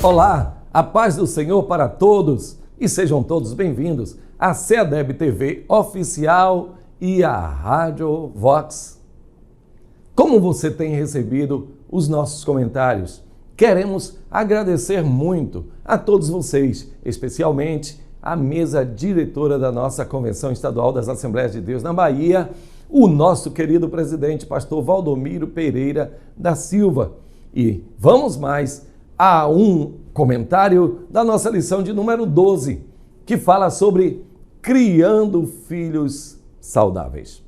Olá, a paz do Senhor para todos e sejam todos bem-vindos à CEADEB TV oficial e à Rádio Vox. Como você tem recebido os nossos comentários? Queremos agradecer muito a todos vocês, especialmente a mesa diretora da nossa Convenção Estadual das Assembleias de Deus na Bahia, o nosso querido presidente, pastor Valdomiro Pereira da Silva. E vamos mais a um comentário da nossa lição de número 12, que fala sobre criando filhos saudáveis.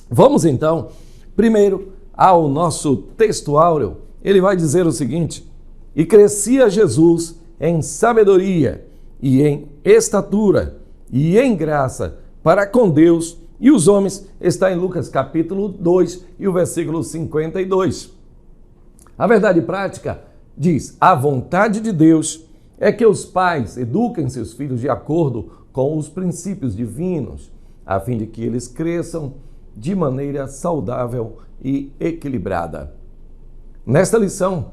Vamos então, primeiro, ao nosso texto áureo. Ele vai dizer o seguinte: e crescia Jesus em sabedoria e em estatura e em graça para com Deus e os homens, está em Lucas capítulo 2 e o versículo 52. A verdade prática diz: a vontade de Deus é que os pais eduquem seus filhos de acordo com os princípios divinos, a fim de que eles cresçam de maneira saudável e equilibrada. Nesta lição,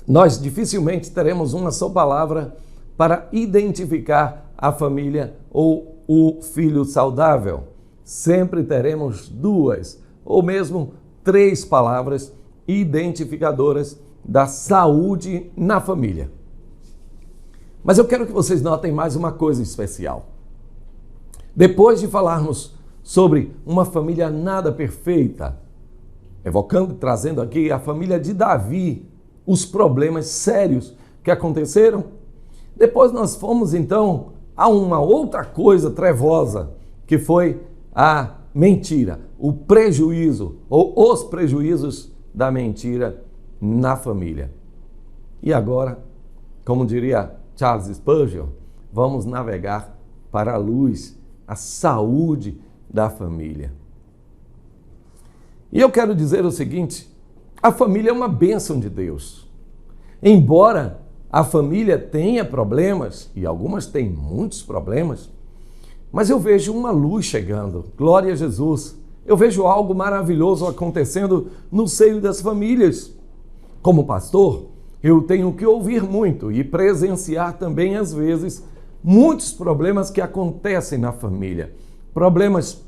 nós dificilmente teremos uma só palavra para identificar a família ou o filho saudável. Sempre teremos duas ou mesmo três palavras identificadoras da saúde na família. Mas eu quero que vocês notem mais uma coisa especial. Depois de falarmos sobre uma família nada perfeita, evocando, trazendo aqui a família de Davi, os problemas sérios que aconteceram, depois nós fomos então a uma outra coisa trevosa, que foi a mentira, o prejuízo ou os prejuízos da mentira na família. E agora, como diria Charles Spurgeon, vamos navegar para a luz, a saúde da família. E eu quero dizer o seguinte: a família é uma bênção de Deus. Embora a família tenha problemas, e algumas têm muitos problemas, mas eu vejo uma luz chegando, glória a Jesus. Eu vejo algo maravilhoso acontecendo no seio das famílias. Como pastor, eu tenho que ouvir muito e presenciar também, às vezes, muitos problemas que acontecem na família. Problemas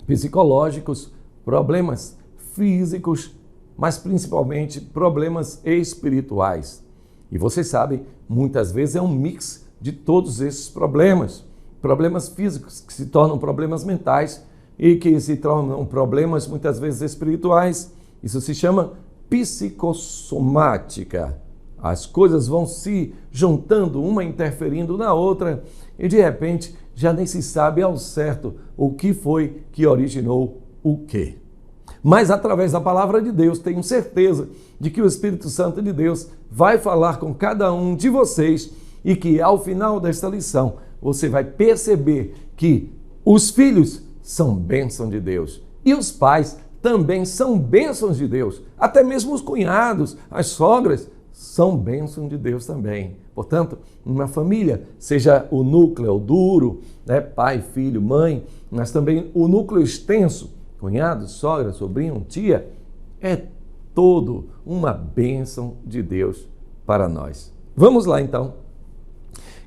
psicológicos, problemas físicos, mas principalmente problemas espirituais. E vocês sabem, muitas vezes é um mix de todos esses problemas. Problemas físicos que se tornam problemas mentais e que se tornam problemas muitas vezes espirituais. Isso se chama psicossomática. As coisas vão se juntando, uma interferindo na outra, e de repente já nem se sabe ao certo o que foi que originou o quê. Mas através da palavra de Deus, tenho certeza de que o Espírito Santo de Deus vai falar com cada um de vocês e que ao final desta lição você vai perceber que os filhos são bênção de Deus e os pais também são bênçãos de Deus. Até mesmo os cunhados, as sogras, são bênçãos de Deus também. Portanto, uma família, seja o núcleo duro, né, pai, filho, mãe, mas também o núcleo extenso, cunhado, sogra, sobrinho, tia, é todo uma bênção de Deus para nós. Vamos lá então.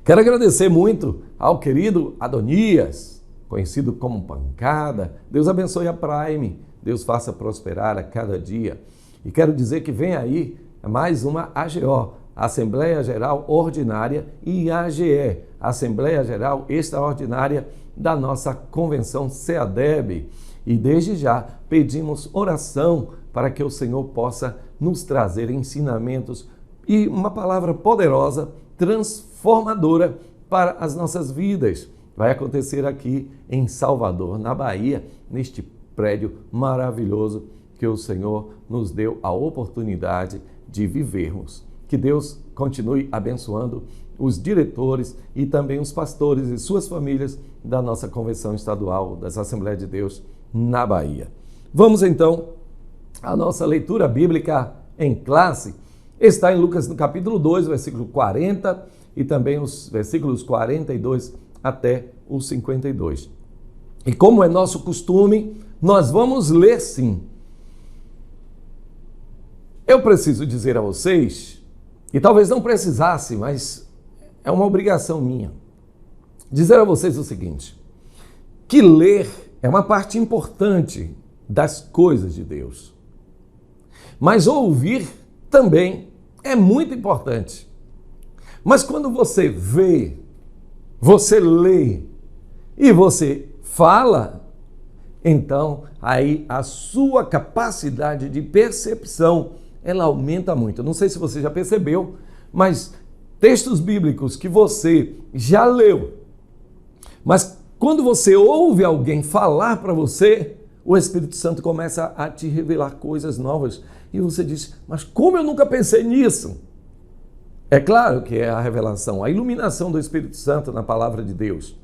Quero agradecer muito ao querido Adonias, conhecido como Pancada. Deus abençoe a Prime, Deus faça prosperar a cada dia. E quero dizer que vem aí mais uma AGO, Assembleia Geral Ordinária, e AGE, Assembleia Geral Extraordinária da nossa Convenção CEADEB. E desde já pedimos oração para que o Senhor possa nos trazer ensinamentos e uma palavra poderosa, transformadora para as nossas vidas. Vai acontecer aqui em Salvador, na Bahia, neste prédio maravilhoso que o Senhor nos deu a oportunidade de vivermos. Que Deus continue abençoando os diretores e também os pastores e suas famílias da nossa Convenção Estadual das Assembleias de Deus na Bahia. Vamos então à nossa leitura bíblica em classe. Está em Lucas no capítulo 2, versículo 40 e também os versículos 42 até os 52. E como é nosso costume, nós vamos ler sim. Eu preciso dizer a vocês e talvez não precisasse, mas é uma obrigação minha, dizer a vocês o seguinte, que ler é uma parte importante das coisas de Deus. Mas ouvir também é muito importante. Mas quando você vê, você lê e você fala, então aí a sua capacidade de percepção, ela aumenta muito. Eu não sei se você já percebeu, mas textos bíblicos que você já leu, mas quando você ouve alguém falar para você, o Espírito Santo começa a te revelar coisas novas. E você diz, mas como eu nunca pensei nisso? É claro que é a revelação, a iluminação do Espírito Santo na palavra de Deus.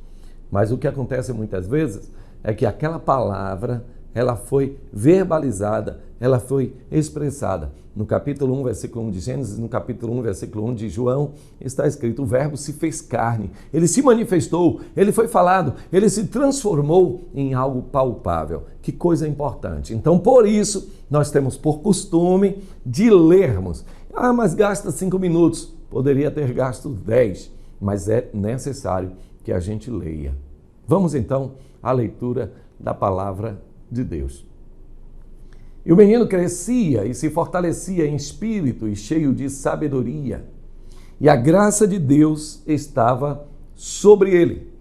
Mas o que acontece muitas vezes é que aquela palavra, ela foi verbalizada, ela foi expressada. No capítulo 1, versículo 1 de Gênesis, no capítulo 1, versículo 1 de João, está escrito, o verbo se fez carne, ele se manifestou, ele foi falado, ele se transformou em algo palpável. Que coisa importante. Então, por isso, nós temos por costume de lermos. Ah, mas gasta 5 minutos. Poderia ter gasto 10, mas é necessário que a gente leia. Vamos então à leitura da palavra de Deus. E o menino crescia e se fortalecia em espírito e cheio de sabedoria. E a graça de Deus estava sobre ele.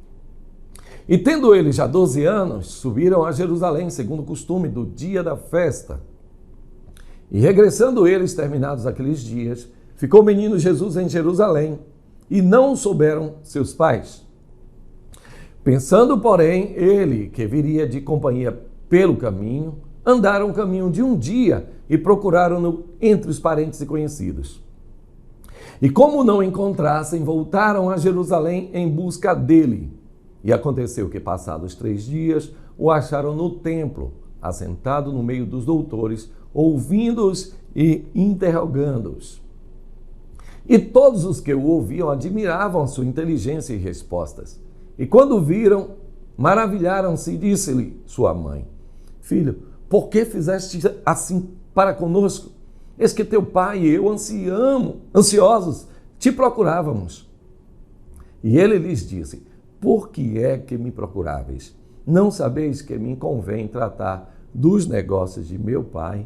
E tendo ele já 12 anos, subiram a Jerusalém, segundo o costume do dia da festa. E regressando eles, terminados aqueles dias, ficou o menino Jesus em Jerusalém, e não souberam seus pais. Pensando, porém, ele que viria de companhia pelo caminho, andaram o caminho de um dia e procuraram-no entre os parentes e conhecidos. E como não encontrassem, voltaram a Jerusalém em busca dele. E aconteceu que, passados 3 dias, o acharam no templo, assentado no meio dos doutores, ouvindo-os e interrogando-os. E todos os que o ouviam admiravam a sua inteligência e respostas. E quando o viram, maravilharam-se e disse-lhe sua mãe, filho, por que fizeste assim para conosco? Eis que teu pai e eu ansiosos, te procurávamos. E ele lhes disse, por que é que me procuráveis? Não sabeis que me convém tratar dos negócios de meu pai?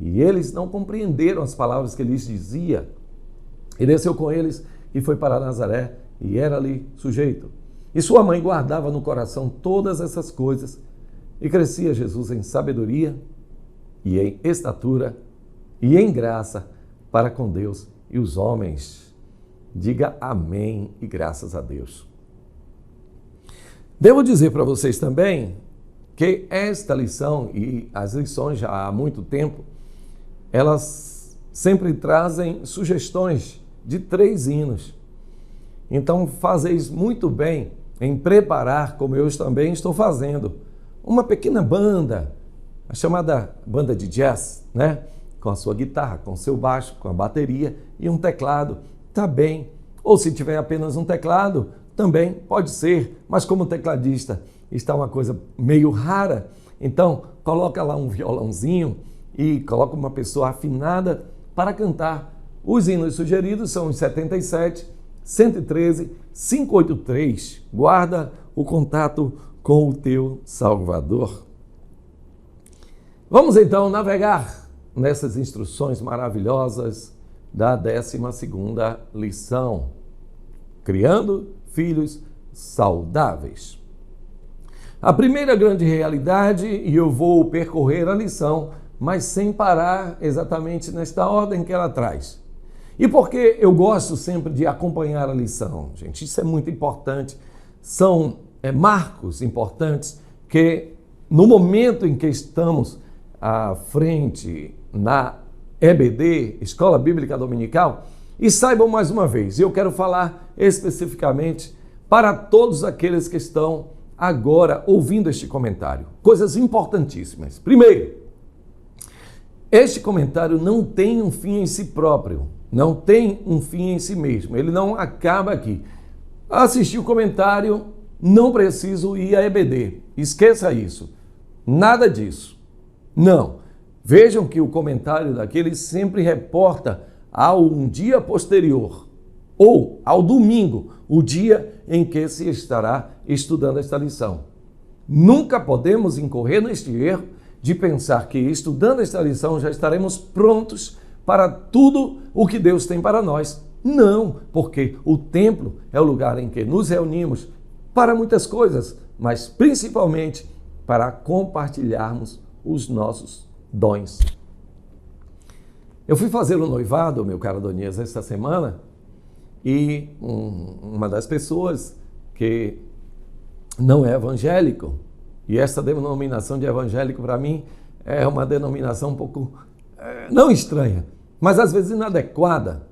E eles não compreenderam as palavras que lhes dizia. E desceu com eles e foi para Nazaré, e era-lhe sujeito. E sua mãe guardava no coração todas essas coisas, e crescia Jesus em sabedoria, e em estatura, e em graça para com Deus e os homens. Diga amém e graças a Deus. Devo dizer para vocês também que esta lição, e as lições já há muito tempo, elas sempre trazem sugestões de 3 hinos. Então, fazeis muito bem em preparar, como eu também estou fazendo, uma pequena banda, a chamada banda de jazz, né? Com a sua guitarra, com o seu baixo, com a bateria e um teclado, tá bem. Ou se tiver apenas um teclado, também pode ser, mas como tecladista está uma coisa meio rara, então coloca lá um violãozinho e coloca uma pessoa afinada para cantar. Os hinos sugeridos são os 77, 113, 583. Guarda o contato com o teu Salvador. Vamos então navegar nessas instruções maravilhosas da 12ª lição. Criando filhos saudáveis. A primeira grande realidade, e eu vou percorrer a lição, mas sem parar exatamente nesta ordem que ela traz. E porque eu gosto sempre de acompanhar a lição, gente, isso é muito importante. São marcos importantes que, no momento em que estamos à frente na EBD, Escola Bíblica Dominical, e saibam mais uma vez, eu quero falar especificamente para todos aqueles que estão agora ouvindo este comentário. Coisas importantíssimas. Primeiro, este comentário não tem um fim em si próprio, não tem um fim em si mesmo, ele não acaba aqui. Assisti o comentário, não preciso ir à EBD, esqueça isso, nada disso. Não, vejam que o comentário daquele sempre reporta ao um dia posterior, ou ao domingo, o dia em que se estará estudando esta lição. Nunca podemos incorrer neste erro de pensar que estudando esta lição já estaremos prontos para tudo o que Deus tem para nós. Não, porque o templo é o lugar em que nos reunimos para muitas coisas, mas principalmente para compartilharmos os nossos dons. Eu fui fazer o noivado, meu caro Adonias, esta semana, e uma das pessoas que não é evangélico, e essa denominação de evangélico para mim é uma denominação um pouco, não estranha, mas às vezes inadequada.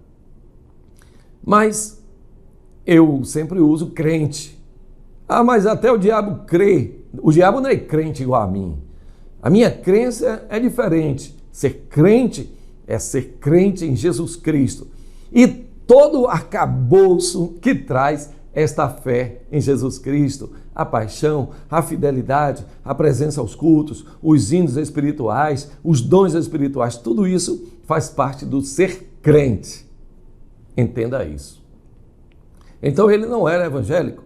Mas eu sempre uso crente. Ah, mas até o diabo crê. O diabo não é crente igual a mim. A minha crença é diferente. Ser crente é ser crente em Jesus Cristo. E todo o arcabouço que traz esta fé em Jesus Cristo, a paixão, a fidelidade, a presença aos cultos, os hinos espirituais, os dons espirituais, tudo isso faz parte do ser crente. Entenda isso. Então ele não era evangélico.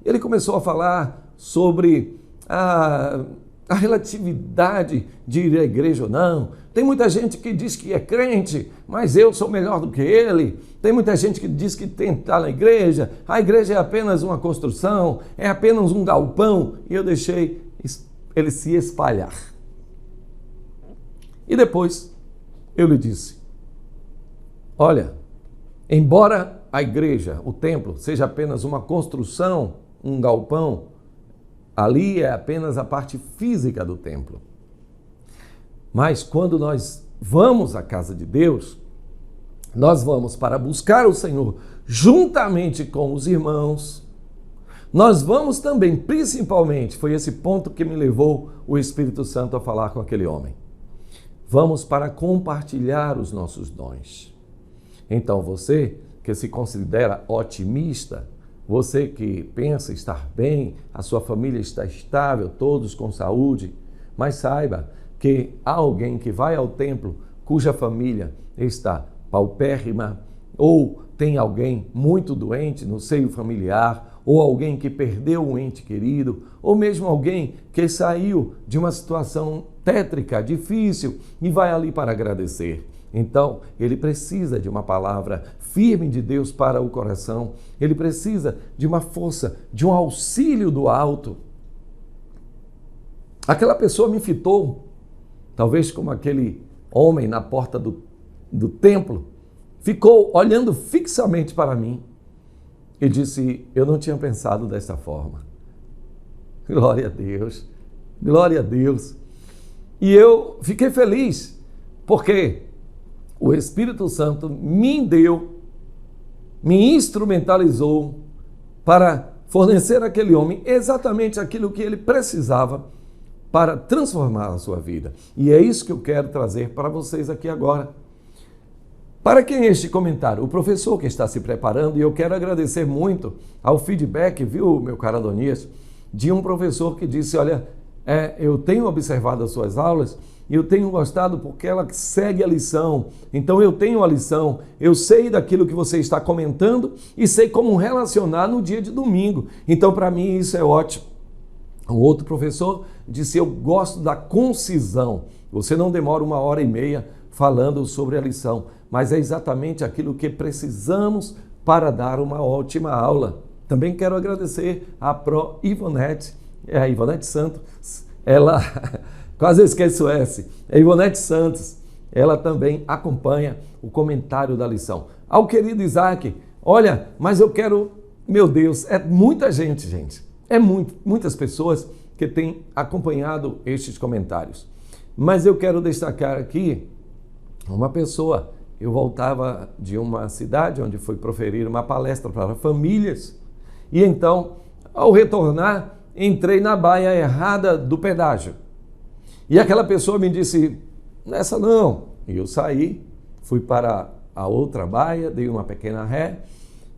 Ele começou a falar sobre a relatividade de ir à igreja ou não. Tem muita gente que diz que é crente, mas eu sou melhor do que ele. Tem muita gente que diz que tem que estar na igreja. A igreja é apenas uma construção, é apenas um galpão. E eu deixei ele se espalhar. E depois eu lhe disse, olha, embora a igreja, o templo, seja apenas uma construção, um galpão, ali é apenas a parte física do templo. Mas quando nós vamos à casa de Deus, nós vamos para buscar o Senhor juntamente com os irmãos. Nós vamos também, principalmente, foi esse ponto que me levou o Espírito Santo a falar com aquele homem. Vamos para compartilhar os nossos dons. Então você que se considera otimista, você que pensa estar bem, a sua família está estável, todos com saúde, mas saiba que há alguém que vai ao templo cuja família está paupérrima, ou tem alguém muito doente no seio familiar, ou alguém que perdeu um ente querido, ou mesmo alguém que saiu de uma situação tétrica, difícil, e vai ali para agradecer. Então, ele precisa de uma palavra firme de Deus para o coração, ele precisa de uma força, de um auxílio do alto. Aquela pessoa me fitou, talvez como aquele homem na porta do templo, ficou olhando fixamente para mim e disse, eu não tinha pensado dessa forma. Glória a Deus, glória a Deus. E eu fiquei feliz, porque o Espírito Santo me instrumentalizou para fornecer àquele homem exatamente aquilo que ele precisava para transformar a sua vida. E é isso que eu quero trazer para vocês aqui agora. Para quem é este comentário? O professor que está se preparando, e eu quero agradecer muito ao feedback, viu, meu caro Adonias, de um professor que disse, olha, eu tenho observado as suas aulas e eu tenho gostado porque ela segue a lição. Então eu tenho a lição, eu sei daquilo que você está comentando e sei como relacionar no dia de domingo. Então para mim isso é ótimo. Um outro professor disse, eu gosto da concisão. Você não demora 1h30 falando sobre a lição, mas é exatamente aquilo que precisamos para dar uma ótima aula. Também quero agradecer a Pro Ivonete, a Ivonete Santos, ela, quase eu esqueço o S, a Ivonete Santos, ela também acompanha o comentário da lição. Ao querido Isaac, olha, mas eu quero, meu Deus, é muita gente, muitas pessoas que têm acompanhado estes comentários. Mas eu quero destacar aqui uma pessoa. Eu voltava de uma cidade onde fui proferir uma palestra para famílias e então, ao retornar, entrei na baia errada do pedágio. E aquela pessoa me disse, nessa não. E eu saí, fui para a outra baia, dei uma pequena ré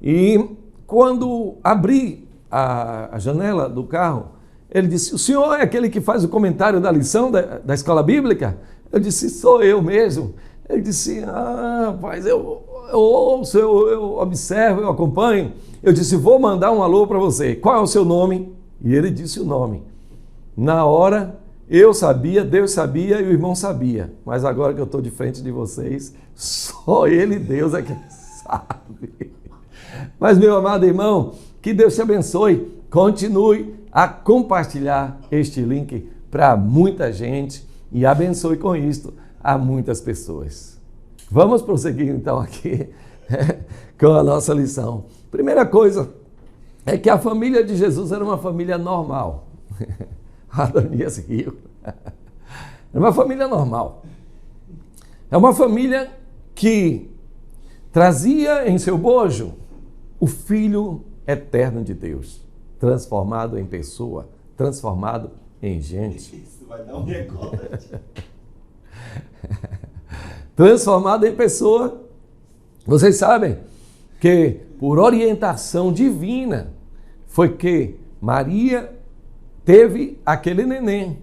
e quando abri a janela do carro, ele disse, o senhor é aquele que faz o comentário da lição da escola bíblica? Eu disse, sou eu mesmo. Ele disse, rapaz, eu ouço, eu observo, eu acompanho. Eu disse, vou mandar um alô para você. Qual é o seu nome? E ele disse o nome. Na hora, eu sabia, Deus sabia e o irmão sabia. Mas agora que eu estou de frente de vocês, só ele e Deus é que sabe. Mas, meu amado irmão, que Deus te abençoe. Continue a compartilhar este link para muita gente e abençoe com isto a muitas pessoas. Vamos prosseguir então aqui com a nossa lição. Primeira coisa é que a família de Jesus era uma família normal. Adonias riu. É uma família normal. É uma família que trazia em seu bojo o Filho eterno de Deus, transformado em pessoa, transformado em gente. Isso vai dar um recorte. Transformado em pessoa. Vocês sabem que por orientação divina foi que Maria teve aquele neném.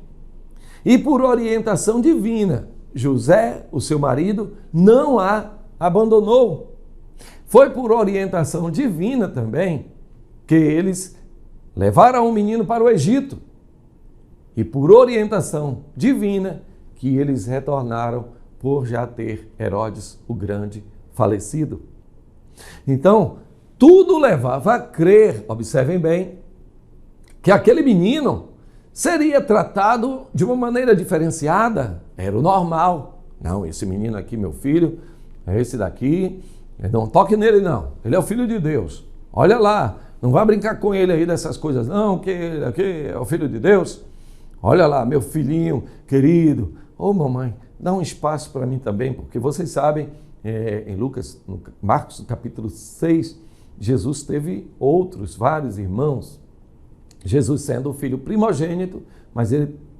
E por orientação divina, José, o seu marido, não a abandonou. Foi por orientação divina também que eles levaram o menino para o Egito. E por orientação divina que eles retornaram por já ter Herodes o Grande falecido. Então, tudo levava a crer, observem bem, que aquele menino seria tratado de uma maneira diferenciada. Era o normal. Não, esse menino aqui, meu filho, é esse daqui, não toque nele não, ele é o Filho de Deus. Olha lá, não vai brincar com ele aí dessas coisas não, que ele aqui é o Filho de Deus. Olha lá, meu filhinho querido. Ô mamãe, dá um espaço para mim também, porque vocês sabem, em Marcos capítulo 6, Jesus teve vários irmãos. Jesus sendo o filho primogênito, mas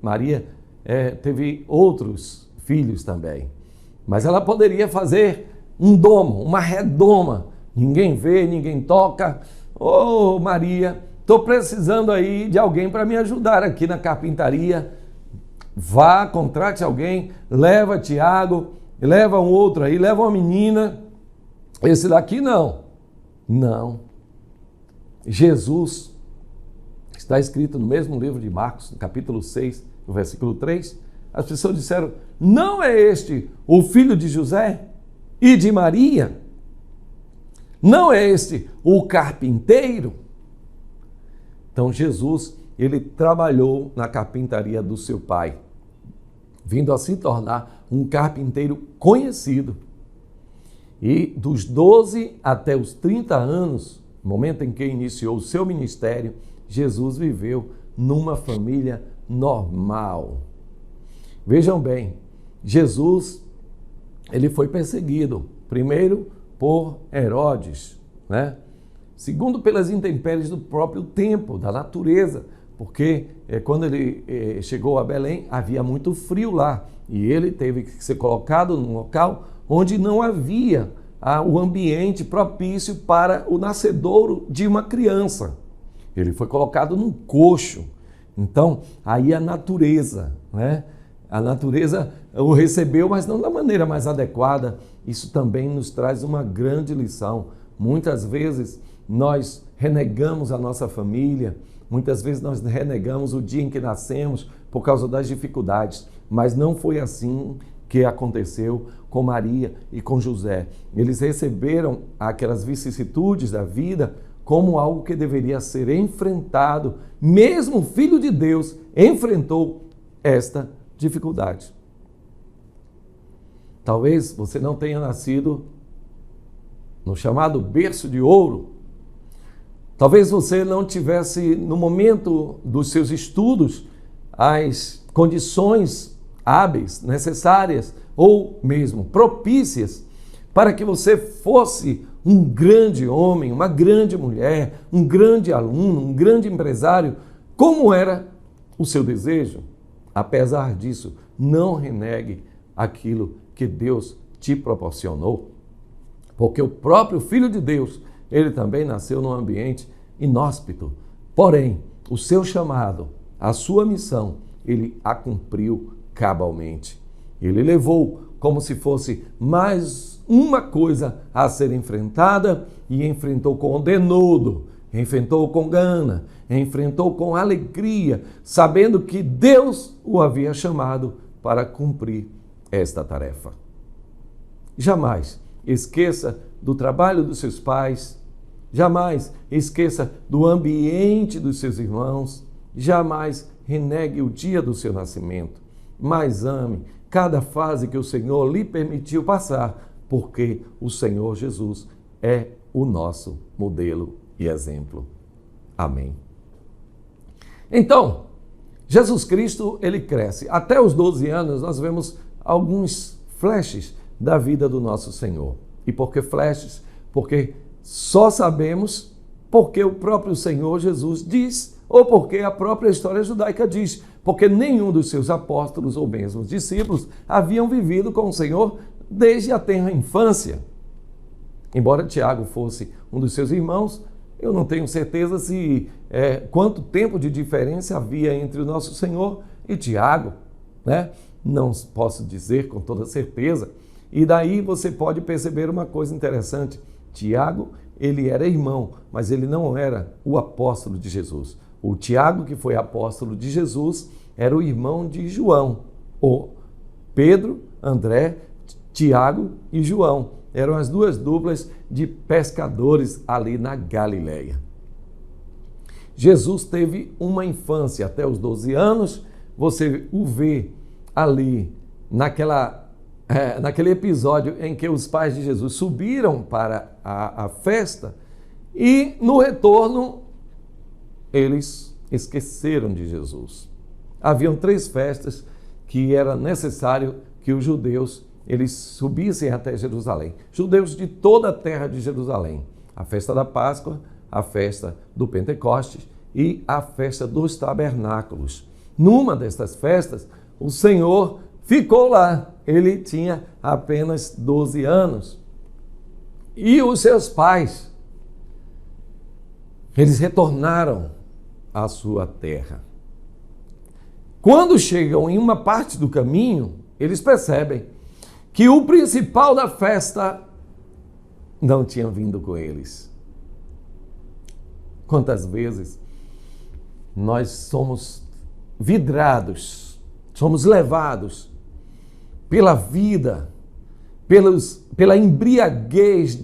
Maria teve outros filhos também. Mas ela poderia fazer um domo, uma redoma. Ninguém vê, ninguém toca. Ô Maria, estou precisando aí de alguém para me ajudar aqui na carpintaria. Vá, contrate alguém, leva Tiago, leva um outro aí, leva uma menina. Esse daqui não. Não. Jesus, está escrito no mesmo livro de Marcos, no capítulo 6, no versículo 3, as pessoas disseram, não é este o filho de José e de Maria? Não é este o carpinteiro? Então Jesus, ele trabalhou na carpintaria do seu pai, vindo a se tornar um carpinteiro conhecido. E dos 12 até os 30 anos, momento em que iniciou o seu ministério, Jesus viveu numa família normal. Vejam bem, Jesus, ele foi perseguido, primeiro por Herodes, né? Segundo pelas intempéries do próprio tempo, da natureza, porque quando ele chegou a Belém, havia muito frio lá, e ele teve que ser colocado num local onde não havia o ambiente propício para o nascedouro de uma criança. Ele foi colocado num coxo. Então, aí a natureza, né? A natureza o recebeu, mas não da maneira mais adequada. Isso também nos traz uma grande lição. Muitas vezes nós renegamos a nossa família, muitas vezes nós renegamos o dia em que nascemos por causa das dificuldades, mas não foi assim que aconteceu com Maria e com José. Eles receberam aquelas vicissitudes da vida como algo que deveria ser enfrentado. Mesmo o Filho de Deus enfrentou esta dificuldade. Talvez você não tenha nascido no chamado berço de ouro. Talvez você não tivesse, no momento dos seus estudos, as condições hábeis, necessárias ou mesmo propícias para que você fosse um grande homem, uma grande mulher, um grande aluno, um grande empresário, como era o seu desejo. Apesar disso, não renegue aquilo que Deus te proporcionou, porque o próprio Filho de Deus, ele também nasceu num ambiente inóspito. Porém, o seu chamado, a sua missão, ele a cumpriu cabalmente. Ele levou como se fosse mais uma coisa a ser enfrentada, e enfrentou com denodo, enfrentou com gana, enfrentou com alegria, sabendo que Deus o havia chamado para cumprir esta tarefa. Jamais esqueça do trabalho dos seus pais, jamais esqueça do ambiente dos seus irmãos, jamais renegue o dia do seu nascimento, mas ame cada fase que o Senhor lhe permitiu passar, porque o Senhor Jesus é o nosso modelo e exemplo. Amém. Então, Jesus Cristo, ele cresce. Até os 12 anos, nós vemos alguns flashes da vida do nosso Senhor. E por que flashes? Porque só sabemos porque o próprio Senhor Jesus diz, ou porque a própria história judaica diz, porque nenhum dos seus apóstolos ou mesmo discípulos haviam vivido com o Senhor desde a tenra infância. Embora Tiago fosse um dos seus irmãos, eu não tenho certeza se quanto tempo de diferença havia entre o nosso Senhor e Tiago, né? Não posso dizer com toda certeza. E daí você pode perceber uma coisa interessante. Tiago, ele era irmão, mas ele não era o apóstolo de Jesus. O Tiago, que foi apóstolo de Jesus, era o irmão de João. O Pedro, André, Tiago e João eram as duas duplas de pescadores ali na Galileia. Jesus teve uma infância até os 12 anos. Você o vê ali naquele episódio em que os pais de Jesus subiram para a festa e no retorno eles esqueceram de Jesus. Haviam 3 festas que era necessário que os judeus eles subissem até Jerusalém. Judeus de toda a terra de Jerusalém. A festa da Páscoa, a festa do Pentecostes e a festa dos tabernáculos. Numa destas festas, o Senhor ficou lá. Ele tinha apenas 12 anos. E os seus pais, eles retornaram à sua terra. Quando chegam em uma parte do caminho, eles percebem que o principal da festa não tinha vindo com eles. Quantas vezes nós somos vidrados, somos levados pela vida, pela embriaguez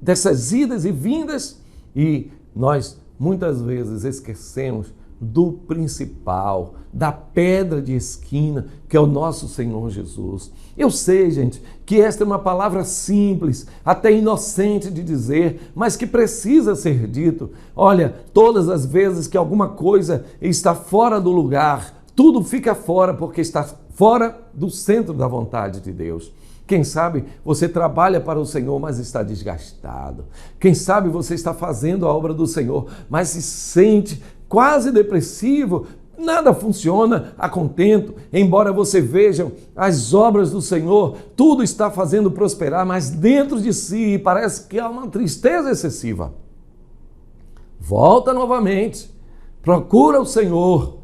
dessas idas e vindas, e nós muitas vezes esquecemos do principal, da pedra de esquina, que é o nosso Senhor Jesus. Eu sei, gente, que esta é uma palavra simples, até inocente de dizer, mas que precisa ser dito. Olha, todas as vezes que alguma coisa está fora do lugar, tudo fica fora porque está fora do centro da vontade de Deus. Quem sabe você trabalha para o Senhor, mas está desgastado. Quem sabe você está fazendo a obra do Senhor, mas se sente quase depressivo, nada funciona a contento, embora você veja as obras do Senhor, tudo está fazendo prosperar, mas dentro de si parece que há uma tristeza excessiva. Volta novamente, procura o Senhor,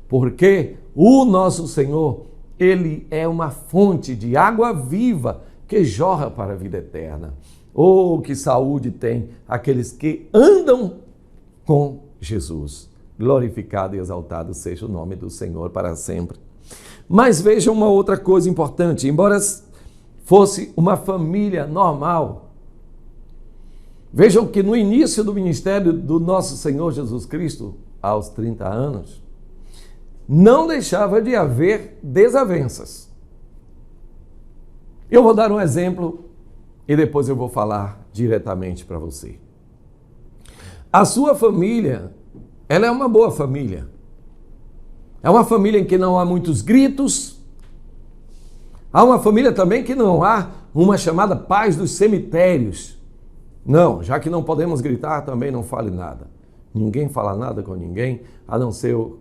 porque o nosso Senhor, ele é uma fonte de água viva que jorra para a vida eterna. Oh, que saúde tem aqueles que andam com Jesus. Glorificado e exaltado seja o nome do Senhor para sempre. Mas vejam uma outra coisa importante. Embora fosse uma família normal, vejam que no início do ministério do nosso Senhor Jesus Cristo, aos 30 anos, não deixava de haver desavenças. Eu vou dar um exemplo e depois eu vou falar diretamente para você. A sua família, ela é uma boa família. É uma família em que não há muitos gritos. Há uma família também que não há uma chamada paz dos cemitérios. Não, já que não podemos gritar, também não fale nada. Ninguém fala nada com ninguém, a não ser o...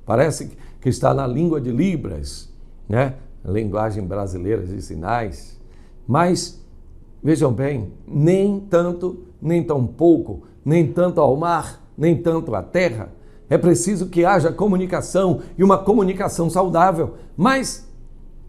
Parece que está na língua de Libras, né? A linguagem brasileira de sinais. Mas, vejam bem, nem tanto, nem tão pouco, nem tanto ao mar, nem tanto à terra. é preciso que haja comunicação e uma comunicação saudável, mas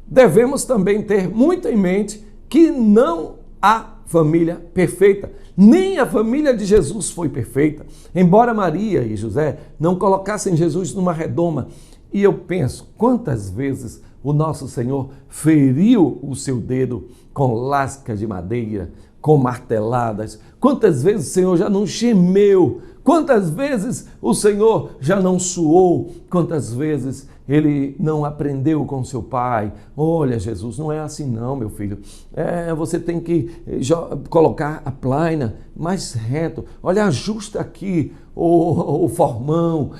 devemos também ter muito em mente que não há família perfeita. Nem a família de Jesus foi perfeita. Embora Maria e José não colocassem Jesus numa redoma. E eu penso, quantas vezes o nosso Senhor feriu o seu dedo com lascas de madeira, com marteladas. Quantas vezes o Senhor já não gemeu? Quantas vezes o Senhor já não suou? Quantas vezes ele não aprendeu com seu pai? Olha, Jesus, não é assim não, meu filho. Você tem que colocar a plaina mais reto. Olha, ajusta aqui o formão.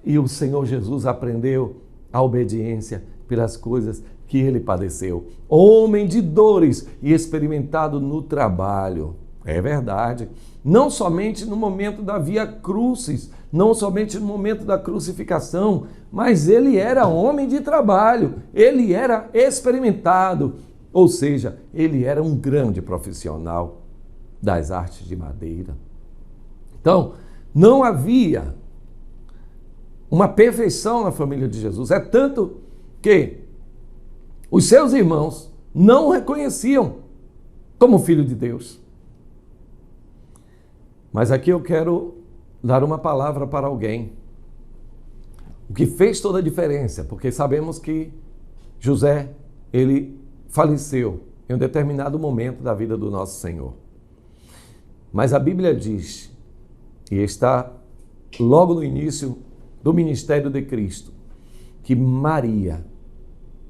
E o Senhor Jesus aprendeu a obediência pelas coisas que ele padeceu. Homem de dores e experimentado no trabalho. É verdade. Não somente no momento da via crucis, não somente no momento da crucificação, mas ele era homem de trabalho, ele era experimentado, ou seja, ele era um grande profissional das artes de madeira. Então, não havia uma perfeição na família de Jesus. É tanto que os seus irmãos não o reconheciam como filho de Deus. Mas aqui eu quero dar uma palavra para alguém. O que fez toda a diferença, porque sabemos que José, ele faleceu em um determinado momento da vida do nosso Senhor. Mas a Bíblia diz, e está logo no início do ministério de Cristo, que Maria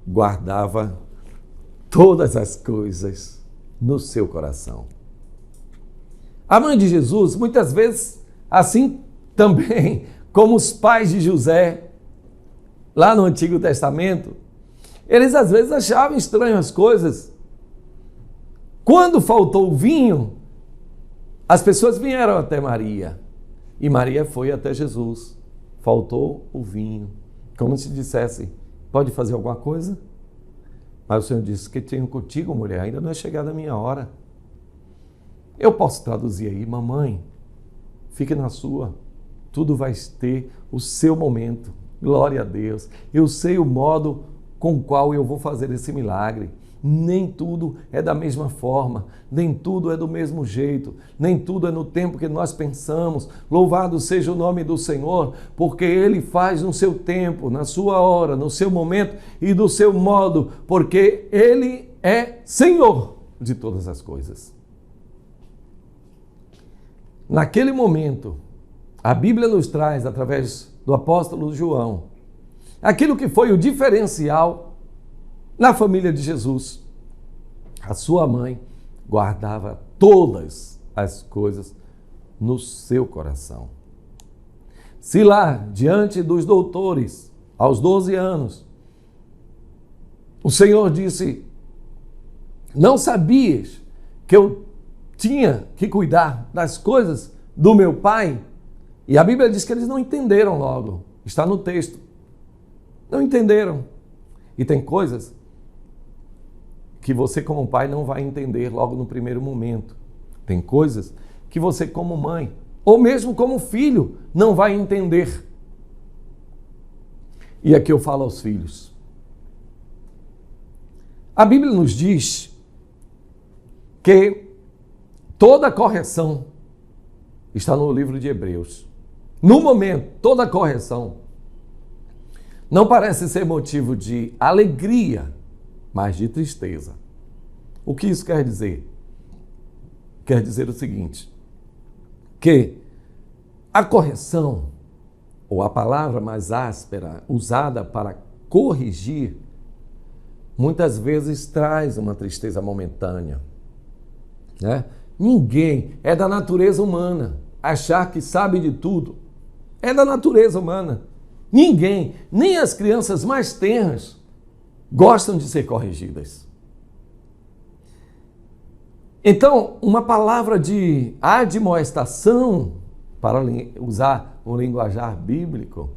guardava todas as coisas no seu coração. A mãe de Jesus, muitas vezes, assim também como os pais de José, lá no Antigo Testamento, eles às vezes achavam estranhas as coisas. Quando faltou o vinho, as pessoas vieram até Maria, e Maria foi até Jesus. Faltou o vinho. Como se dissesse, pode fazer alguma coisa? Mas o Senhor disse, que tenho contigo, mulher, ainda não é chegada a minha hora. Eu posso traduzir aí, mamãe, fique na sua, tudo vai ter o seu momento, glória a Deus. Eu sei o modo com o qual eu vou fazer esse milagre. Nem tudo é da mesma forma, nem tudo é do mesmo jeito, nem tudo é no tempo que nós pensamos. Louvado seja o nome do Senhor, porque Ele faz no seu tempo, na sua hora, no seu momento e do seu modo, porque Ele é Senhor de todas as coisas. Naquele momento, a Bíblia nos traz, através do apóstolo João, aquilo que foi o diferencial na família de Jesus. A sua mãe guardava todas as coisas no seu coração. Se lá, diante dos doutores, aos 12 anos, o Senhor disse, não sabias que eu tinha que cuidar das coisas do meu pai? E a Bíblia diz que eles não entenderam logo. Está no texto. Não entenderam. E tem coisas que você como pai não vai entender logo no primeiro momento. Tem coisas que você como mãe, ou mesmo como filho, não vai entender. E aqui eu falo aos filhos. A Bíblia nos diz que toda correção está no livro de Hebreus. No momento, toda correção não parece ser motivo de alegria, mas de tristeza. O que isso quer dizer? Quer dizer o seguinte, que a correção, ou a palavra mais áspera, usada para corrigir, muitas vezes traz uma tristeza momentânea, né? Ninguém é da natureza humana achar que sabe de tudo. É da natureza humana. Ninguém, nem as crianças mais tenras, gostam de ser corrigidas. Então, uma palavra de admoestação, para usar o linguajar bíblico,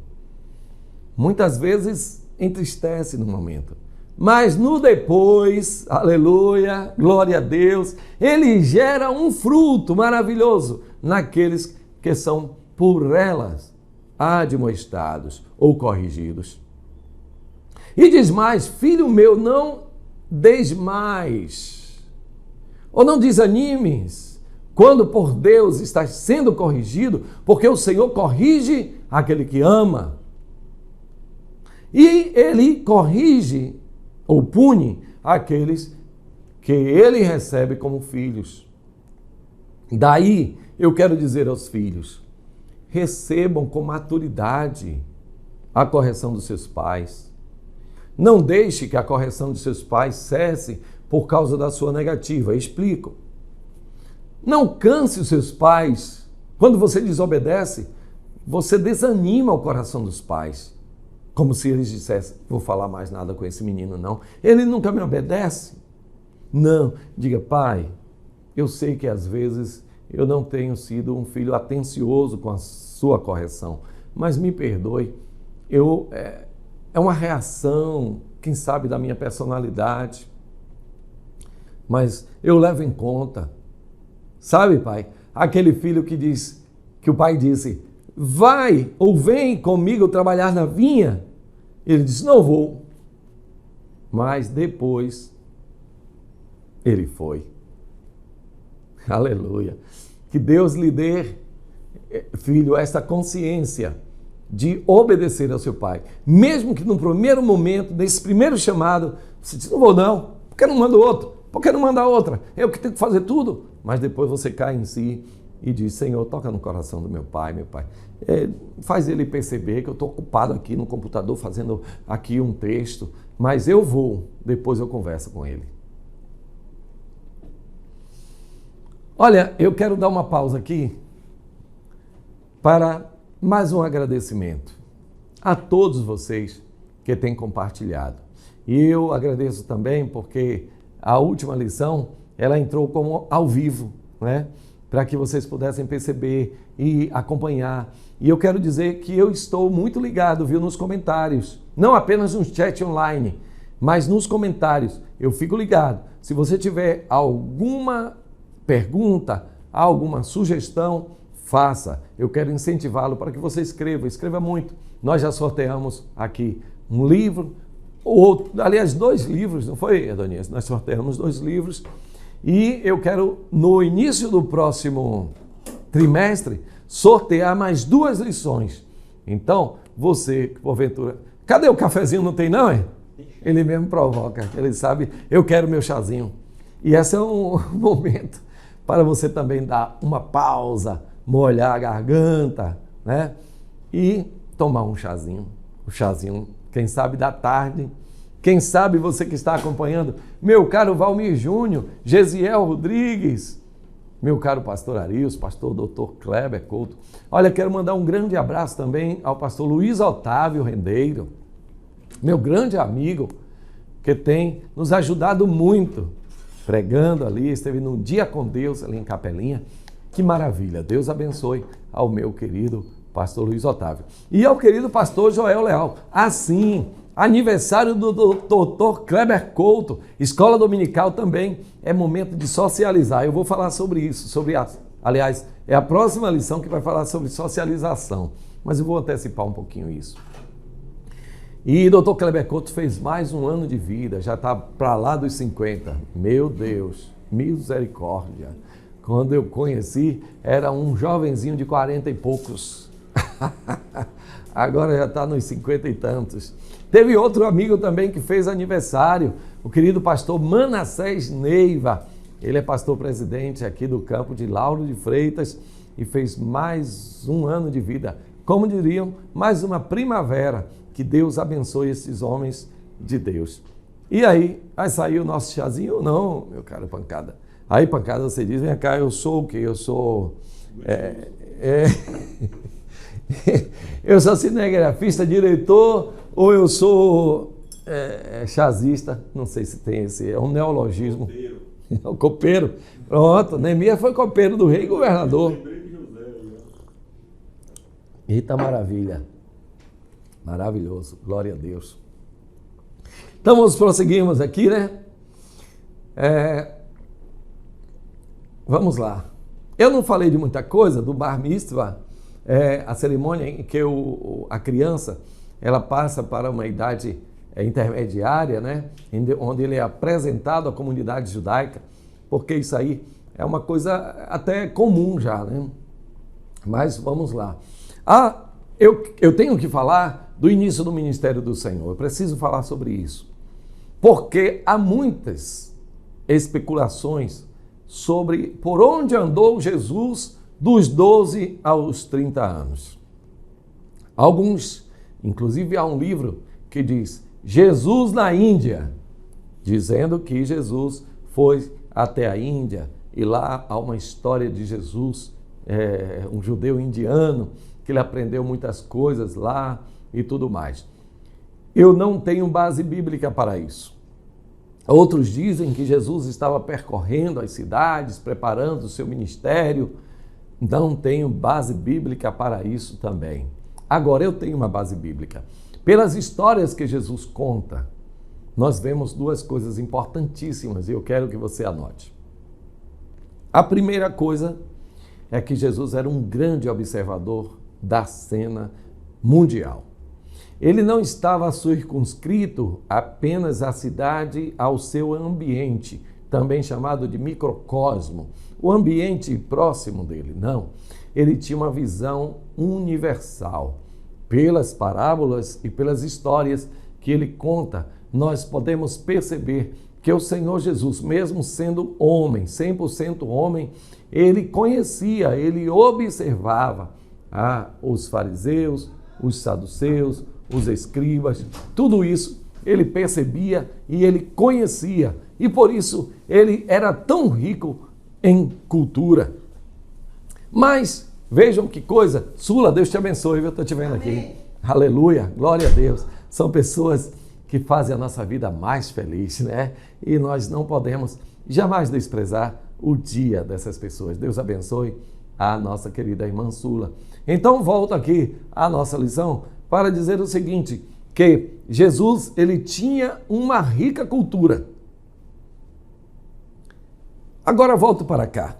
muitas vezes entristece no momento. Mas no depois, aleluia, glória a Deus, ele gera um fruto maravilhoso naqueles que são por elas admoestados ou corrigidos. E diz mais: filho meu, não desmais, ou não desanimes, quando por Deus estás sendo corrigido, porque o Senhor corrige aquele que ama. E ele corrige ou pune aqueles que ele recebe como filhos. Daí eu quero dizer aos filhos: recebam com maturidade a correção dos seus pais. Não deixe que a correção de seus pais cesse por causa da sua negativa. Explico. Não canse os seus pais. Quando você desobedece, você desanima o coração dos pais. Como se eles dissessem: vou falar mais nada com esse menino, não. Ele nunca me obedece. Não. Diga: pai, eu sei que às vezes eu não tenho sido um filho atencioso com a sua correção, mas me perdoe. É uma reação, quem sabe, da minha personalidade, mas eu levo em conta. Sabe, pai, aquele filho que o pai disse: vai ou vem comigo trabalhar na vinha. Ele disse: não vou. Mas depois ele foi. Aleluia. Que Deus lhe dê, filho, esta consciência de obedecer ao seu pai. Mesmo que no primeiro momento, nesse primeiro chamado, você diz: não vou não, por que não manda outro? Por que não manda outra? Eu que tenho que fazer tudo. Mas depois você cai em si e diz: Senhor, toca no coração do meu pai. Faz ele perceber que eu estou ocupado aqui no computador fazendo aqui um texto, mas eu vou, depois eu converso com ele. Olha, eu quero dar uma pausa aqui para mais um agradecimento a todos vocês que têm compartilhado. E eu agradeço também porque a última lição, ela entrou como ao vivo, né? Para que vocês pudessem perceber e acompanhar. E eu quero dizer que eu estou muito ligado, viu, nos comentários. Não apenas no chat online, mas nos comentários. Eu fico ligado. Se você tiver alguma pergunta, alguma sugestão, faça. Eu quero incentivá-lo para que você escreva muito. Nós já sorteamos aqui um livro, aliás, 2 livros, não foi, Adonias? Nós sorteamos 2 livros e eu quero, no início do próximo trimestre, sortear mais 2 lições. Então, você, porventura... Cadê o cafezinho? Não tem, não, é? Ele mesmo provoca, ele sabe, eu quero meu chazinho. E esse é um momento para você também dar uma pausa, molhar a garganta, né? E tomar um chazinho. O chazinho, quem sabe, da tarde. Quem sabe você que está acompanhando, meu caro Valmir Júnior, Gesiel Rodrigues, meu caro pastor Arius, pastor Dr. Kleber Couto. Olha, quero mandar um grande abraço também ao pastor Luiz Otávio Rendeiro, meu grande amigo, que tem nos ajudado muito, pregando ali, esteve num dia com Deus ali em Capelinha. Que maravilha, Deus abençoe ao meu querido pastor Luiz Otávio. E ao querido pastor Joel Leal. Assim, aniversário do Dr. Kleber Couto, escola dominical também, é momento de socializar. Eu vou falar sobre isso, aliás, é a próxima lição que vai falar sobre socialização, mas eu vou antecipar um pouquinho isso. E Dr. Kleber Couto fez mais um ano de vida, já está para lá dos 50. Meu Deus, misericórdia. Quando eu conheci, era um jovenzinho de 40 e poucos. Agora já está nos 50 e tantos. Teve outro amigo também que fez aniversário, o querido pastor Manassés Neiva. Ele é pastor presidente aqui do campo de Lauro de Freitas e fez mais um ano de vida. Como diriam, mais uma primavera. Que Deus abençoe esses homens de Deus. E aí, vai sair o nosso chazinho ou não, meu caro Pancada? Aí, Pancada, você diz: vem cá, eu sou o quê? Eu sou... eu sou cinegrafista, diretor, ou eu sou chazista? Não sei se tem esse... É um neologismo. Copeiro. É o copeiro. Pronto, Neemias foi copeiro do rei e governador. Eita maravilha. Maravilhoso, glória a Deus. Então vamos prosseguirmos aqui, né? Vamos lá. Eu não falei de muita coisa do Bar Mitzvah, a cerimônia em que a criança ela passa para uma idade intermediária, né? Onde ele é apresentado à comunidade judaica, porque isso aí é uma coisa até comum já, né? Mas vamos lá. Eu tenho que falar do início do ministério do Senhor. Eu preciso falar sobre isso. Porque há muitas especulações sobre por onde andou Jesus dos 12 aos 30 anos. Alguns, inclusive há um livro que diz Jesus na Índia, dizendo que Jesus foi até a Índia e lá há uma história de Jesus, um judeu indiano, que ele aprendeu muitas coisas lá e tudo mais. Eu não tenho base bíblica para isso. Outros dizem que Jesus estava percorrendo as cidades, preparando o seu ministério. Não tenho base bíblica para isso também. Agora eu tenho uma base bíblica. Pelas histórias que Jesus conta, nós vemos duas coisas importantíssimas e eu quero que você anote. A primeira coisa é que Jesus era um grande observador da cena mundial. Ele não estava circunscrito apenas à cidade, ao seu ambiente, também chamado de microcosmo, o ambiente próximo dele. Não, ele tinha uma visão universal. Pelas parábolas e pelas histórias que ele conta, nós podemos perceber que o Senhor Jesus, mesmo sendo homem, 100% homem, ele conhecia, ele observava os fariseus, os saduceus, os escribas, tudo isso ele percebia e ele conhecia. E por isso ele era tão rico em cultura. Mas vejam que coisa, Sula, Deus te abençoe, eu estou te vendo aqui. Aleluia, glória a Deus. São pessoas que fazem a nossa vida mais feliz, né? E nós não podemos jamais desprezar o dia dessas pessoas. Deus abençoe a nossa querida irmã Sula. Então volto aqui à nossa lição para dizer o seguinte, que Jesus ele tinha uma rica cultura. Agora volto para cá.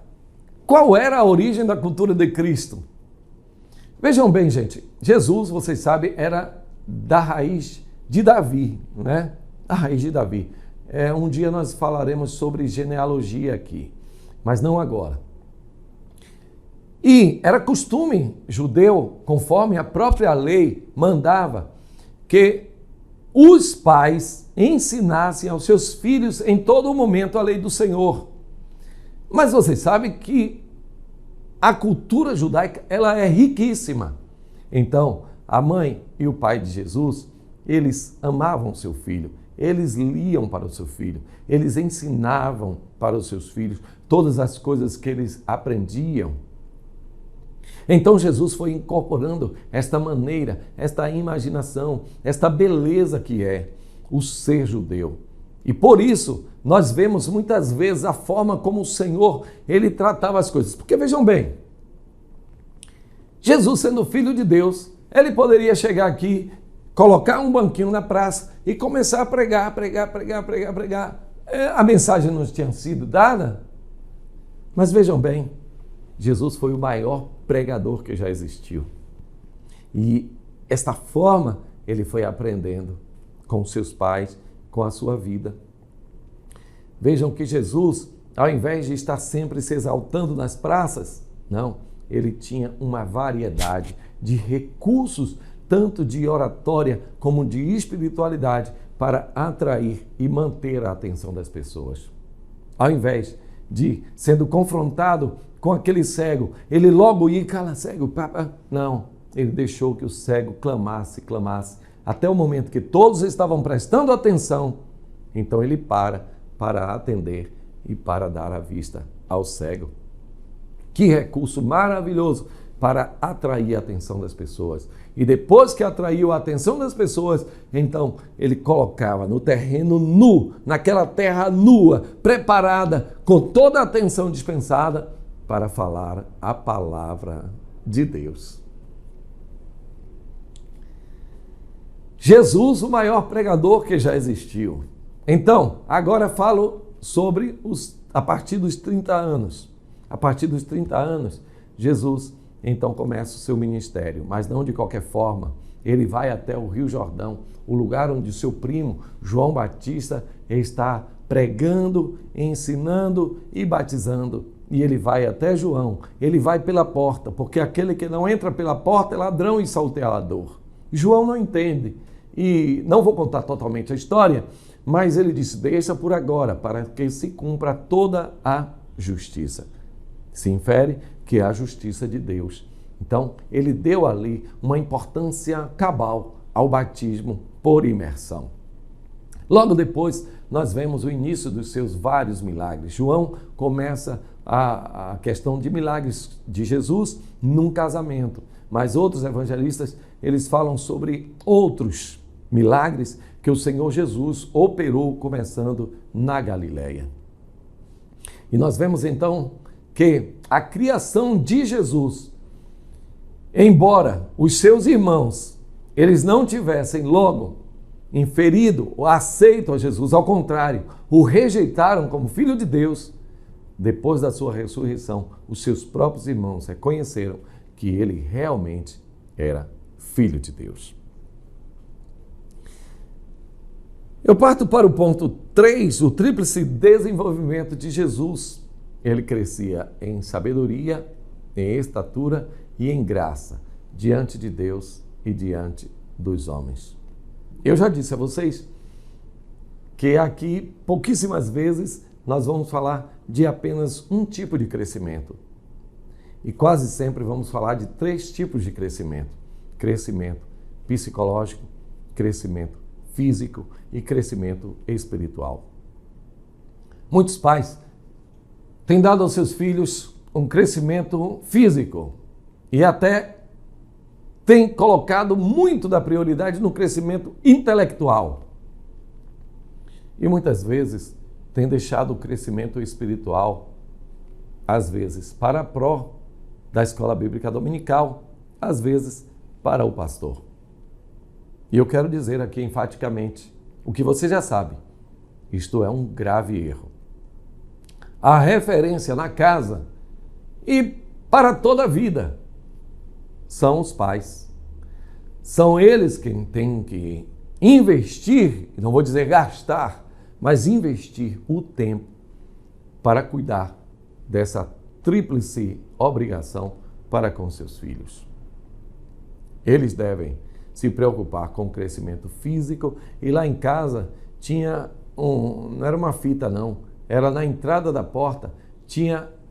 Qual era a origem da cultura de Cristo? Vejam bem, gente, Jesus, vocês sabem, era da raiz de Davi, né? A raiz de Davi. Um dia nós falaremos sobre genealogia aqui, mas não agora. E era costume judeu, conforme a própria lei mandava, que os pais ensinassem aos seus filhos em todo momento a lei do Senhor. Mas vocês sabem que a cultura judaica ela é riquíssima. Então, a mãe e o pai de Jesus, eles amavam seu filho, eles liam para o seu filho, eles ensinavam para os seus filhos todas as coisas que eles aprendiam. Então Jesus foi incorporando esta maneira, esta imaginação, esta beleza que é o ser judeu. E por isso nós vemos muitas vezes a forma como o Senhor ele tratava as coisas. Porque vejam bem, Jesus sendo filho de Deus, ele poderia chegar aqui, colocar um banquinho na praça e começar a pregar. A mensagem não tinha sido dada. Mas vejam bem, Jesus foi o maior pregador que já existiu. E esta forma ele foi aprendendo com seus pais, com a sua vida. Vejam que Jesus, ao invés de estar sempre se exaltando nas praças, não, ele tinha uma variedade de recursos, tanto de oratória como de espiritualidade, para atrair e manter a atenção das pessoas. Ao invés de, sendo confrontado com aquele cego, ele logo ia, cala cego, não, ele deixou que o cego clamasse, até o momento que todos estavam prestando atenção, então ele para atender e para dar a vista ao cego. Que recurso maravilhoso para atrair a atenção das pessoas. E depois que atraiu a atenção das pessoas, então ele colocava no terreno nu, naquela terra nua, preparada, com toda a atenção dispensada, para falar a palavra de Deus. Jesus, o maior pregador que já existiu. Então, agora falo sobre a partir dos 30 anos. A partir dos 30 anos, Jesus, então começa o seu ministério, mas não de qualquer forma. Ele vai até o Rio Jordão, o lugar onde seu primo, João Batista, está pregando, ensinando e batizando. E ele vai até João, ele vai pela porta, porque aquele que não entra pela porta é ladrão e salteador. João não entende, e não vou contar totalmente a história, mas ele disse, deixa por agora, para que se cumpra toda a justiça. Se infere que é a justiça de Deus. Então, ele deu ali uma importância cabal ao batismo por imersão. Logo depois, nós vemos o início dos seus vários milagres. João começa a questão de milagres de Jesus num casamento, mas outros evangelistas, eles falam sobre outros milagres que o Senhor Jesus operou começando na Galileia. E nós vemos então que a criação de Jesus, embora os seus irmãos, eles não tivessem logo inferido ou aceito a Jesus, ao contrário, o rejeitaram como filho de Deus, depois da sua ressurreição, os seus próprios irmãos reconheceram que ele realmente era filho de Deus. Eu parto para o ponto 3, o tríplice desenvolvimento de Jesus. Ele crescia em sabedoria, em estatura e em graça, diante de Deus e diante dos homens. Eu já disse a vocês que aqui, pouquíssimas vezes, nós vamos falar de apenas um tipo de crescimento. E quase sempre vamos falar de 3 tipos de crescimento. Crescimento psicológico, crescimento físico e crescimento espiritual. Muitos pais têm dado aos seus filhos um crescimento físico e até têm colocado muito da prioridade no crescimento intelectual. E muitas vezes têm deixado o crescimento espiritual, às vezes para a pró da escola bíblica dominical, às vezes para o pastor. E eu quero dizer aqui enfaticamente o que você já sabe. Isto é um grave erro. A referência na casa e para toda a vida são os pais. São eles quem têm que investir, não vou dizer gastar, mas investir o tempo para cuidar dessa tríplice obrigação para com seus filhos. Eles devem se preocupar com o crescimento físico e lá em casa tinha não era uma fita não, era na entrada da porta,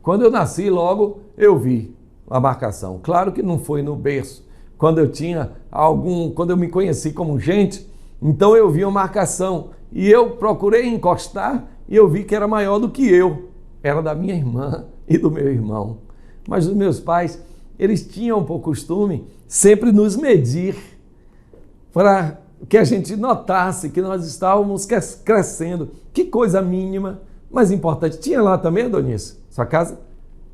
quando eu nasci logo eu vi a marcação. Claro que não foi no berço, quando eu me conheci como gente, então eu vi uma marcação e eu procurei encostar e eu vi que era maior do que eu, era da minha irmã e do meu irmão. Mas os meus pais, eles tinham por costume sempre nos medir para que a gente notasse que nós estávamos crescendo. Que coisa mínima, mas importante. Tinha lá também, Adonice? Sua casa?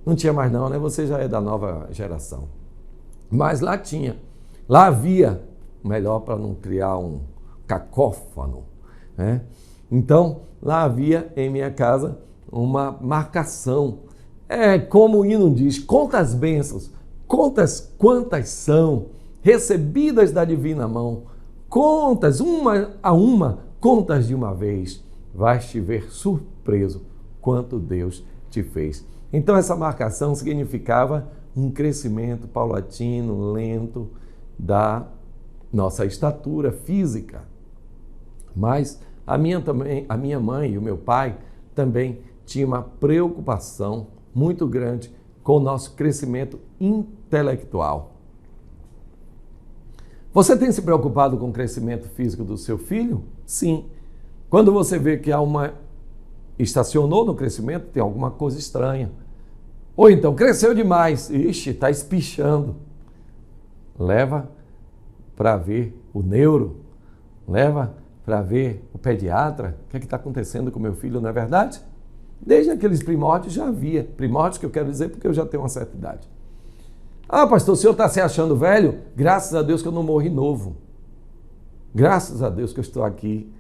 Não tinha mais não, né? Você já é da nova geração. Mas lá tinha. Lá havia, melhor para não criar um cacófano, né? Então, lá havia em minha casa uma marcação. Como o hino diz, conta as bênçãos, contas quantas são, recebidas da divina mão, contas uma a uma, contas de uma vez, vais te ver surpreso quanto Deus te fez. Então essa marcação significava um crescimento paulatino, lento da nossa estatura física. Mas a minha mãe e o meu pai também tinham uma preocupação muito grande com o nosso crescimento intelectual. Você tem se preocupado com o crescimento físico do seu filho? Sim. Quando você vê que estacionou no crescimento, tem alguma coisa estranha. Ou então, cresceu demais. Ixi, está espichando. Leva para ver o neuro. Leva para ver o pediatra. O que está acontecendo com o meu filho, não é verdade? Desde aqueles primórdios já havia. Primórdios que eu quero dizer porque eu já tenho uma certa idade. Ah, pastor, o senhor está se achando velho? Graças a Deus que eu não morri novo. Graças a Deus que eu estou aqui.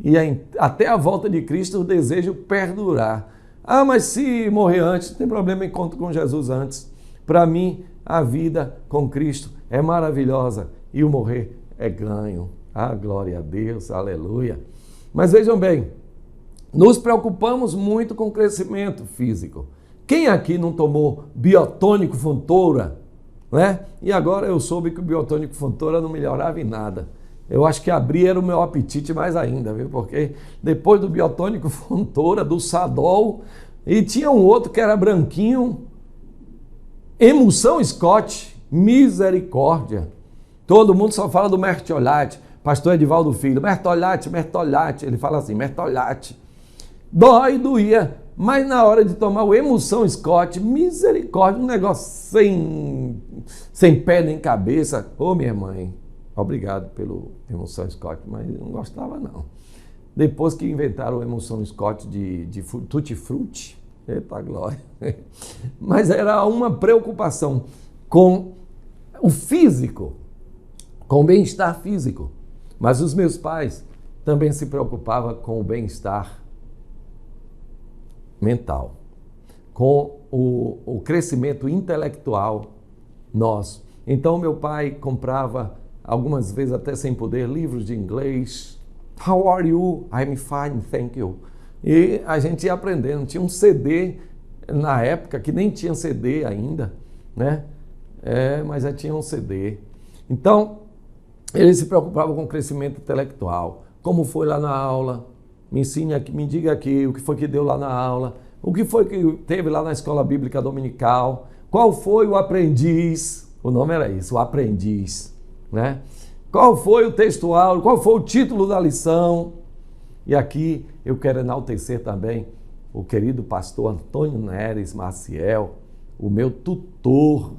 E até a volta de Cristo eu desejo perdurar. Ah, mas se morrer antes, não tem problema, eu encontro com Jesus antes. Para mim, a vida com Cristo é maravilhosa e o morrer é ganho. Ah, glória a Deus, aleluia. Mas vejam bem, nos preocupamos muito com o crescimento físico. Quem aqui não tomou biotônico Fontoura, né? E agora eu soube que o biotônico Fontoura não melhorava em nada. Eu acho que abrir era o meu apetite mais ainda, viu? Porque depois do biotônico Fontoura, do Sadol, e tinha um outro que era branquinho, Emulsão Scott, misericórdia. Todo mundo só fala do Mertiolate, pastor Edivaldo Filho, Mertiolate, ele fala assim, Mertiolate. Doía, mas na hora de tomar o Emulsão Scott, misericórdia, um negócio sem pé nem cabeça. Ô, minha mãe, obrigado pelo Emulsão Scott, mas eu não gostava não. Depois que inventaram o Emulsão Scott de tutti-frutti, eita glória. Mas era uma preocupação com o físico, com o bem-estar físico. Mas os meus pais também se preocupavam com o bem-estar mental, com o crescimento intelectual nosso. Então meu pai comprava, algumas vezes até sem poder, livros de inglês. How are you? I'm fine, thank you. E a gente ia aprendendo. Tinha um CD na época, que nem tinha CD ainda, né? Mas já tinha um CD. Então, ele se preocupava com o crescimento intelectual. Como foi lá na aula? Me ensine aqui, me diga aqui o que foi que deu lá na aula, o que foi que teve lá na escola bíblica dominical, qual foi o aprendiz, o nome era isso, o aprendiz, né? Qual foi o textual, qual foi o título da lição. E aqui eu quero enaltecer também o querido pastor Antônio Neres Maciel, o meu tutor.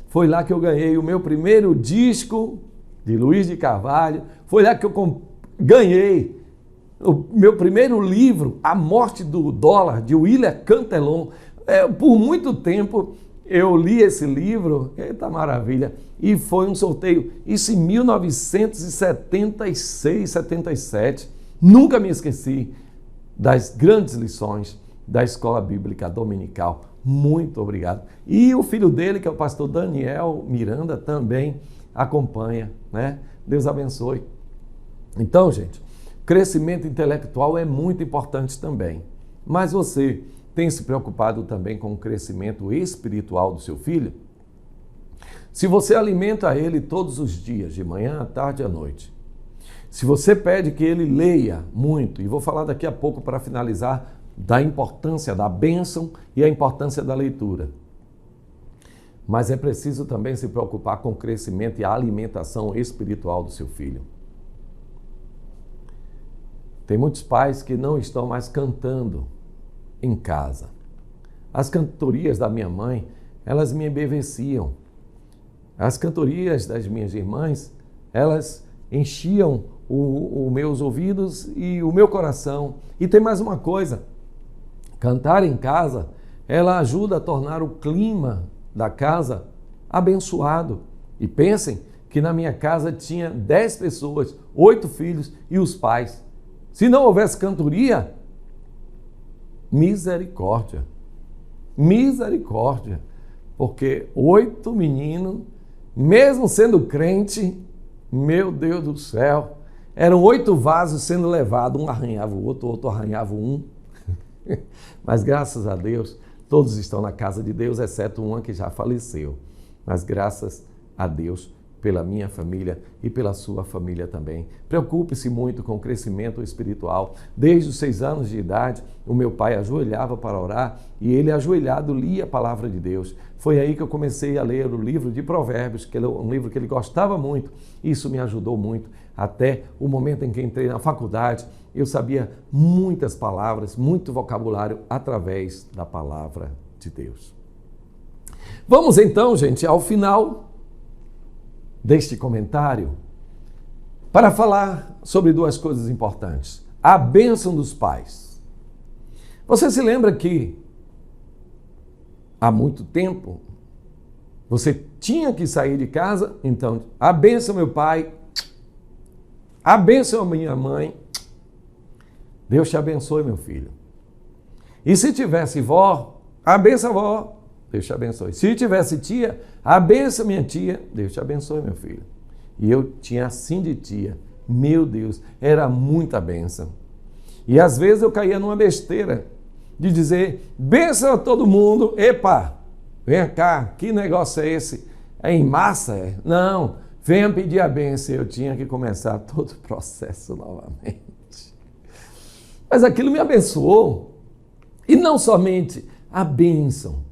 Foi lá que eu ganhei o meu primeiro disco de Luiz de Carvalho, foi lá que eu ganhei o meu primeiro livro, A Morte do Dólar, de William Cantillon. Por muito tempo eu li esse livro, eita maravilha, e foi um sorteio, isso em 1976, 77. Nunca me esqueci das grandes lições da Escola Bíblica Dominical. Muito obrigado. E o filho dele, que é o pastor Daniel Miranda, também acompanha, né? Deus abençoe. Então, gente, crescimento intelectual é muito importante também. Mas você tem se preocupado também com o crescimento espiritual do seu filho? Se você alimenta ele todos os dias, de manhã, à tarde e à noite, se você pede que ele leia muito, e vou falar daqui a pouco para finalizar da importância da bênção e a importância da leitura. Mas é preciso também se preocupar com o crescimento e a alimentação espiritual do seu filho. Tem muitos pais que não estão mais cantando em casa. As cantorias da minha mãe, elas me embeveciam. As cantorias das minhas irmãs, elas enchiam os meus ouvidos e o meu coração. E tem mais uma coisa, cantar em casa, ela ajuda a tornar o clima da casa abençoado. E pensem que na minha casa tinha 10 pessoas, 8 filhos e os pais. Se não houvesse cantoria, misericórdia, misericórdia, porque 8 meninos, mesmo sendo crente, meu Deus do céu, eram 8 vasos sendo levados, um arranhava o outro arranhava um. Mas graças a Deus, todos estão na casa de Deus, exceto uma que já faleceu. Mas graças a Deus pela minha família e pela sua família também. Preocupe-se muito com o crescimento espiritual. Desde os 6 anos de idade, o meu pai ajoelhava para orar e ele, ajoelhado, lia a palavra de Deus. Foi aí que eu comecei a ler o livro de Provérbios, que é um livro que ele gostava muito. Isso me ajudou muito. Até o momento em que entrei na faculdade, eu sabia muitas palavras, muito vocabulário através da palavra de Deus. Vamos então, gente, ao final deste comentário, para falar sobre 2 coisas importantes. A bênção dos pais. Você se lembra que há muito tempo você tinha que sair de casa, então, a bênção meu pai, a bênção minha mãe, Deus te abençoe, meu filho. E se tivesse vó, a bênção vó, Deus te abençoe. Se tivesse tia, abençoe minha tia, Deus te abençoe, meu filho. E eu tinha assim de tia. Meu Deus, era muita bênção. E às vezes eu caía numa besteira de dizer, bênção a todo mundo. Epa, vem cá, que negócio é esse? É em massa? É? Não, venha pedir a bênção. Eu tinha que começar todo o processo novamente. Mas aquilo me abençoou. E não somente a bênção,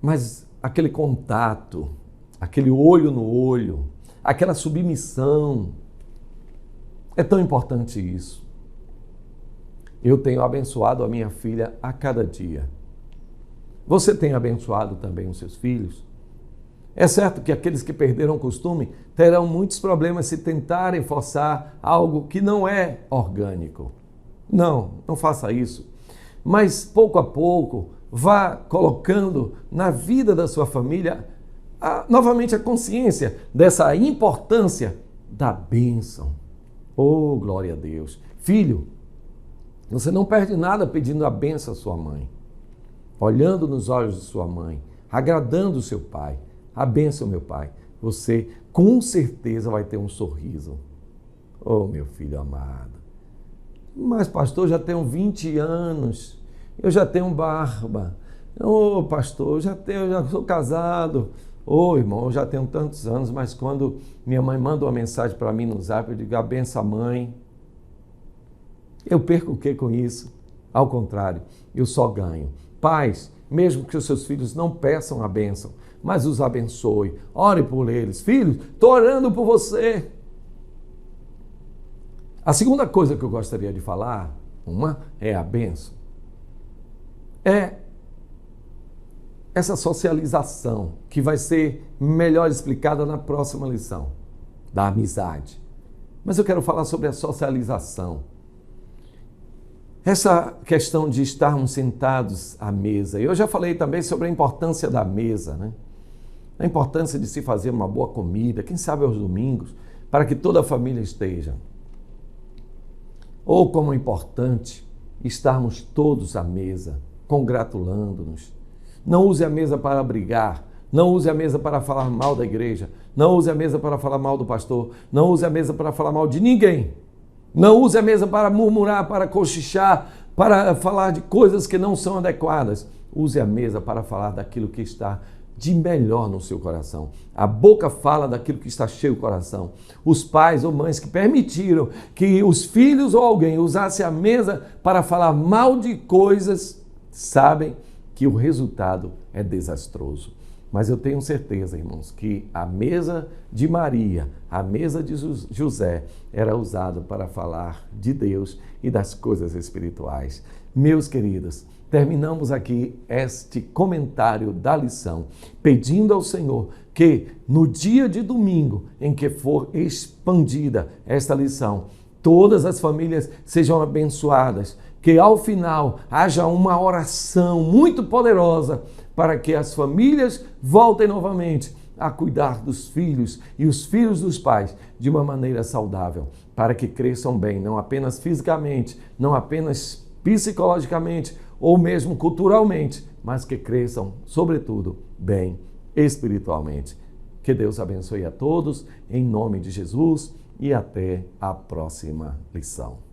mas aquele contato, aquele olho no olho, aquela submissão. É tão importante isso. Eu tenho abençoado a minha filha a cada dia. Você tem abençoado também os seus filhos? É certo que aqueles que perderam o costume terão muitos problemas se tentarem forçar algo que não é orgânico. Não faça isso. Mas pouco a pouco, vá colocando na vida da sua família novamente a consciência dessa importância da bênção. Oh, glória a Deus. Filho, você não perde nada pedindo a bênção à sua mãe, olhando nos olhos de sua mãe, agradando o seu pai. A bênção, meu pai. Você com certeza vai ter um sorriso. Oh, meu filho amado. Mas, pastor, já tenho 20 anos, eu já tenho barba. Oh, pastor, eu já sou casado. Oh, irmão, eu já tenho tantos anos, mas quando minha mãe manda uma mensagem para mim no Zap, eu digo, abençoa a mãe. Eu perco o que com isso? Ao contrário, eu só ganho. Pais, mesmo que os seus filhos não peçam a bênção, mas os abençoe. Ore por eles. Filhos, estou orando por você. A segunda coisa que eu gostaria de falar, é a bênção. É essa socialização que vai ser melhor explicada na próxima lição, da amizade. Mas eu quero falar sobre a socialização. Essa questão de estarmos sentados à mesa. Eu já falei também sobre a importância da mesa, né? A importância de se fazer uma boa comida, quem sabe aos domingos, para que toda a família esteja. Ou como é importante estarmos todos à mesa, congratulando-nos. Não use a mesa para brigar, não use a mesa para falar mal da igreja, não use a mesa para falar mal do pastor, não use a mesa para falar mal de ninguém. Não use a mesa para murmurar, para cochichar, para falar de coisas que não são adequadas. Use a mesa para falar daquilo que está de melhor no seu coração. A boca fala daquilo que está cheio do coração. Os pais ou mães que permitiram que os filhos ou alguém usasse a mesa para falar mal de coisas, sabem que o resultado é desastroso. Mas eu tenho certeza, irmãos, que a mesa de Maria, a mesa de José, era usada para falar de Deus e das coisas espirituais. Meus queridos, terminamos aqui este comentário da lição, pedindo ao Senhor que no dia de domingo em que for expandida esta lição, todas as famílias sejam abençoadas, que ao final haja uma oração muito poderosa para que as famílias voltem novamente a cuidar dos filhos e os filhos dos pais de uma maneira saudável, para que cresçam bem, não apenas fisicamente, não apenas psicologicamente ou mesmo culturalmente, mas que cresçam, sobretudo, bem espiritualmente. Que Deus abençoe a todos, em nome de Jesus, e até a próxima lição.